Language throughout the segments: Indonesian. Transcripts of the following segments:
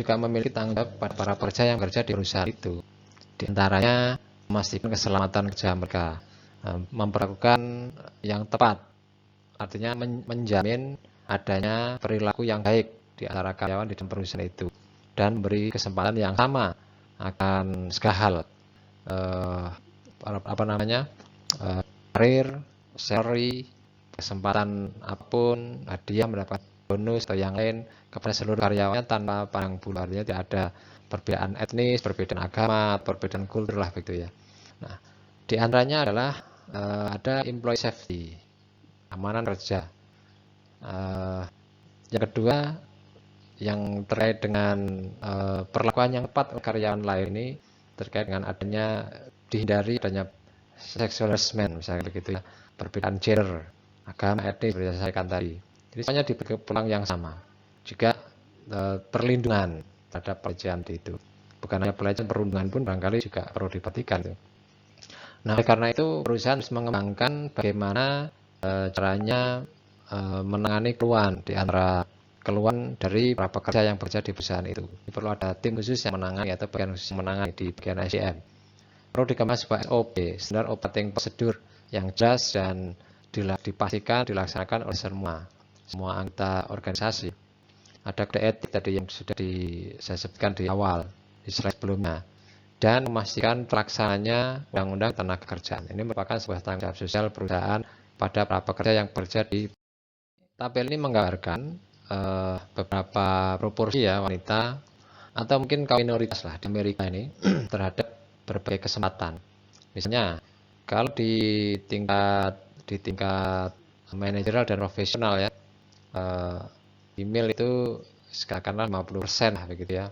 juga memiliki tanggung jawab pada para pekerja yang bekerja di perusahaan itu. Di antaranya memastikan keselamatan kerja mereka, memperlakukan yang tepat, artinya menjamin adanya perilaku yang baik di antara karyawan di dalam perusahaan itu, dan beri kesempatan yang sama akan segala hal, karir, salary, kesempatan apapun, hadiah, mendapat bonus atau yang lain kepada seluruh karyawannya tanpa pandang bulu. Artinya tidak ada perbedaan etnis, perbedaan agama, perbedaan kultur lah begitu ya. Nah, di antaranya adalah ada employee safety, keamanan kerja. Yang kedua, yang terkait dengan perlakuan yang tepat oleh karyawan lain ini terkait dengan adanya dihindari adanya sexual harassment misalnya begitu ya, perbedaan gender, agama, etnis seperti saya katakan tadi. Jadi semuanya diberi peluang yang sama. Juga perlindungan terhadap pelecehan itu. Bukan hanya pelecehan, perundungan pun barangkali juga perlu diperhatikan. Nah, karena itu perusahaan harus mengembangkan bagaimana caranya menangani keluhan di antara keluhan dari para pekerja yang bekerja di perusahaan itu. Perlu ada tim khusus yang menangani atau bagian khusus yang menangani di bagian SDM. Perlu dikembangkan sebuah SOP, standar operating prosedur yang jelas dan dipastikan dilaksanakan oleh semua anggota organisasi. Ada kode etik tadi yang sudah saya sebutkan di awal, di slide sebelumnya, dan memastikan pelaksananya undang-undang tenaga kerjaan. Ini merupakan sebuah tanggung jawab sosial perusahaan pada para pekerja yang bekerja di. Tabel ini menggambarkan beberapa proporsi ya wanita atau mungkin kaum minoritas lah di Amerika ini terhadap berbagai kesempatan. Misalnya kalau di tingkat manajerial dan profesional ya, female itu sekarang 50% lah begitu ya.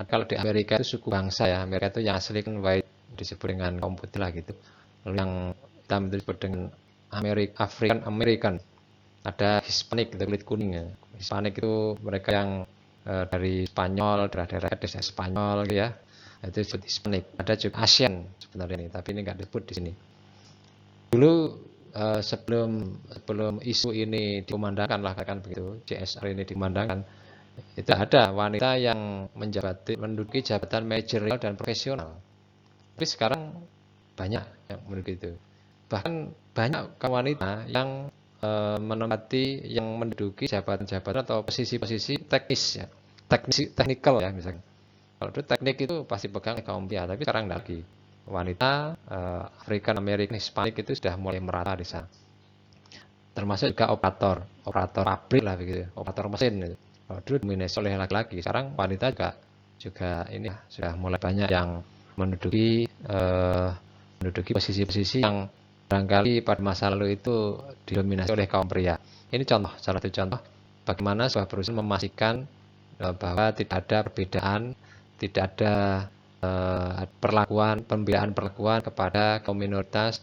Kalau di Amerika itu suku bangsa ya, Amerika itu yang asli kan white disebut dengan kaum putih lah gitu. Lalu yang hitam itu disebut dengan African American. Ada Hispanic, kulit kuning ya. Hispanic itu mereka yang dari Spanyol, daerah-daerah desa Spanyol gitu ya. Itu disebut Hispanic. Ada juga Asian sebenarnya ini, tapi ini nggak disebut di sini. Dulu sebelum isu ini dikumandangkan lah kan begitu, CSR ini dikumandangkan, itu ada wanita yang menduduki jabatan manajerial dan profesional. Tapi sekarang banyak yang menduduki itu. Bahkan banyak kaum wanita yang menduduki jabatan-jabatan atau posisi-posisi teknis ya, teknikal ya misalnya. Kalau dulu teknik itu pasti pegang kaum pria, tapi sekarang tidak lagi. Wanita African American Hispanic itu sudah mulai merata di sana. Termasuk juga operator pabrik lah begitu, operator mesin. Kalau dulu dominasi oleh laki-laki, sekarang wanita juga ini sudah mulai banyak yang menduduki posisi-posisi yang barangkali pada masa lalu itu didominasi oleh kaum pria. Ini salah satu contoh bagaimana sebuah perusahaan memastikan bahwa tidak ada perbedaan, tidak ada pembelaan perlakuan kepada kaum minoritas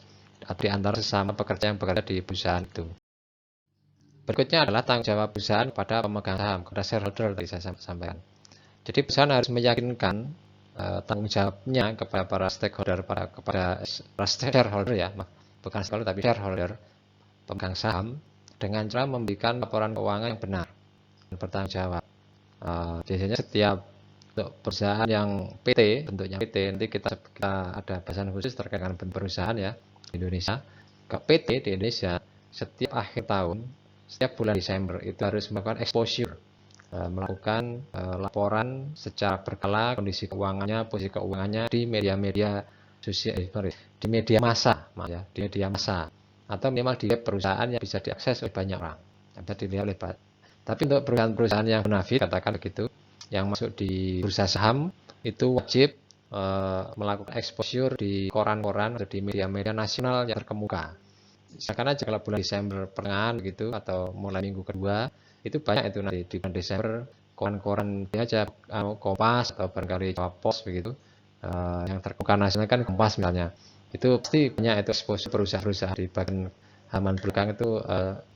di antara sesama pekerja yang bekerja di perusahaan itu. Berikutnya adalah tanggung jawab perusahaan pada pemegang saham, kepada shareholder tadi saya sampaikan. Jadi perusahaan harus meyakinkan tanggung jawabnya kepada para stakeholder, kepada shareholder ya, bukan stakeholder tapi shareholder, pemegang saham, dengan cara memberikan laporan keuangan yang benar dan bertanggung jawab. Biasanya setiap perusahaan yang PT, bentuknya PT, nanti kita ada bahasan khusus terkait dengan perusahaan ya di Indonesia. Ke PT di Indonesia setiap akhir tahun, setiap bulan Desember itu harus melakukan exposure, melakukan laporan secara berkala kondisi keuangannya, posisi keuangannya di media-media sosial, di media massa, atau minimal di web perusahaan yang bisa diakses oleh banyak orang, bisa dilihat oleh banyak. Tapi untuk perusahaan-perusahaan yang bonafit, katakan begitu, yang masuk di bursa saham itu wajib melakukan exposure di koran-koran atau di media-media nasional yang terkemuka. Misalkan aja kalau bulan Desember pertengahan gitu atau mulai minggu kedua itu banyak itu nanti di bulan Desember koran-koran aja Kompas atau barangkali Jawa Pos begitu, yang terkemuka nasional kan Kompas misalnya, itu pasti banyak itu exposure perusahaan-perusahaan di bagian halaman belakang itu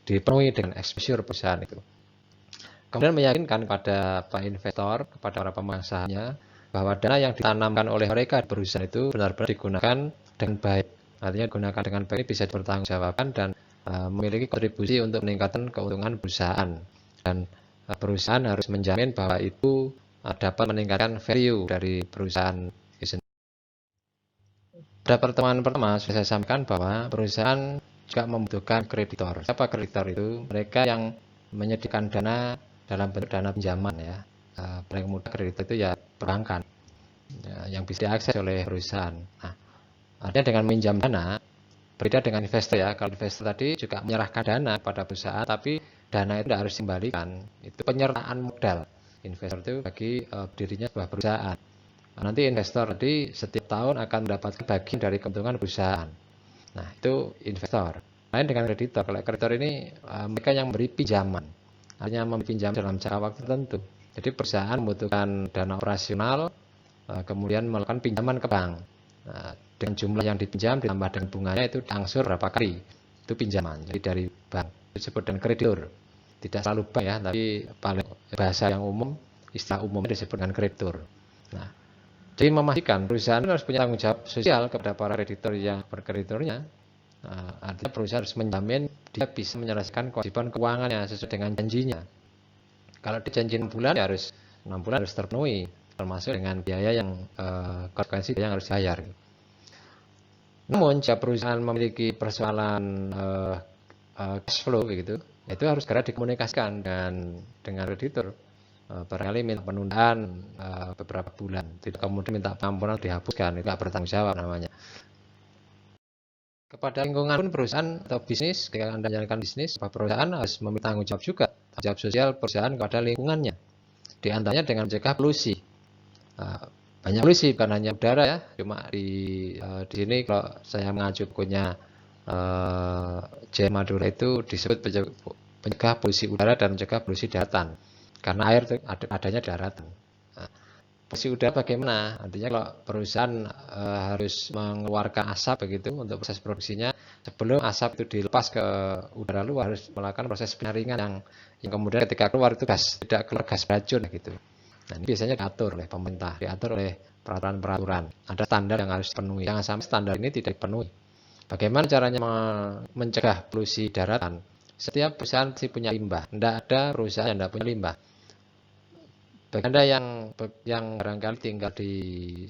dipenuhi dengan exposure perusahaan itu. Kemudian meyakinkan kepada para investor, kepada para pemegang sahamnya bahwa dana yang ditanamkan oleh mereka di perusahaan itu benar-benar digunakan dengan baik. Artinya digunakan dengan baik bisa dipertanggungjawabkan dan memiliki kontribusi untuk meningkatkan keuntungan perusahaan. Dan perusahaan harus menjamin bahwa itu dapat meningkatkan value dari perusahaan itu sendiri. Pada pertemuan pertama sudah saya sampaikan bahwa perusahaan juga membutuhkan kreditor. Siapa kreditor itu? Mereka yang menyediakan dana dalam bentuk dana pinjaman ya. Paling mudah kreditor itu ya perbankan ya, yang bisa diakses oleh perusahaan. Nah, artinya dengan minjam dana berbeda dengan investor ya. Kalau investor tadi juga menyerahkan dana pada perusahaan, tapi dana itu tidak harus dikembalikan. Itu penyertaan modal. Investor itu bagi dirinya sebuah perusahaan. Nanti investor tadi setiap tahun akan mendapatkan bagian dari keuntungan perusahaan. Nah, itu investor. Lain dengan kreditor. Kalau kreditor ini mereka yang memberi pinjaman. Artinya memberi pinjam dalam jangka waktu tertentu. Jadi perusahaan membutuhkan dana operasional, kemudian melakukan pinjaman ke bank. Nah, dengan jumlah yang dipinjam ditambah dengan bunganya itu diangsur berapa kali. Itu pinjaman. Jadi dari bank. Itu disebut dengan kreditor. Tidak selalu bank ya, tapi paling bahasa yang umum, istilah umumnya disebut dengan kreditor. Nah, jadi memastikan perusahaan harus punya tanggung jawab sosial kepada para kreditor yang berkreditornya. Nah, artinya perusahaan harus menjamin dia bisa menyelesaikan kewajiban keuangannya sesuai dengan janjinya. Kalau dijanji 6 bulan ya harus 6 bulan harus terpenuhi, termasuk dengan biaya yang konsekuensi yang harus dibayar. Namun jika perusahaan memiliki persoalan cash flow begitu, itu harus segera dikomunikasikan dengan kreditor. Barangkali minta penundaan beberapa bulan, tidak kemudian minta pengampunan dihapuskan, itu tidak bertanggung jawab namanya. Kepada lingkungan pun perusahaan atau bisnis, ketika Anda menjalankan bisnis, perusahaan harus memiliki tanggung jawab juga, tanggung jawab sosial perusahaan kepada lingkungannya. Di antaranya dengan mencegah polusi. Banyak polusi bukan hanya udara ya, cuma di sini kalau saya mengacu bukunya J. Madura itu disebut mencegah polusi udara dan mencegah polusi daratan. Karena air itu adanya daratan. Nah, polusi udara bagaimana? Artinya kalau perusahaan harus mengeluarkan asap begitu untuk proses produksinya, sebelum asap itu dilepas ke udara luar harus melakukan proses penyaringan yang kemudian ketika keluar itu tidak keluar gas beracun gitu. Nah, ini biasanya diatur oleh pemerintah, diatur oleh peraturan-peraturan. Ada standar yang harus dipenuhi. Jangan sampai standar ini tidak dipenuhi. Bagaimana caranya mencegah polusi daratan? Setiap perusahaan pasti punya limbah. Tidak ada perusahaan yang tidak punya limbah. Bagi Anda yang barangkali tinggal di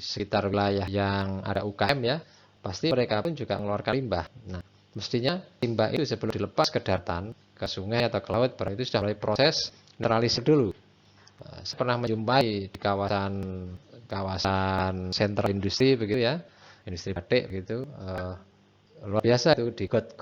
sekitar wilayah yang ada UKM ya, pasti mereka pun juga mengeluarkan limbah. Nah, mestinya limbah itu sebelum dilepas ke daratan, ke sungai atau ke laut, baru itu sudah mulai proses netralisir dulu. Saya pernah menjumpai di kawasan sentra industri begitu ya, industri batik begitu, luar biasa itu di got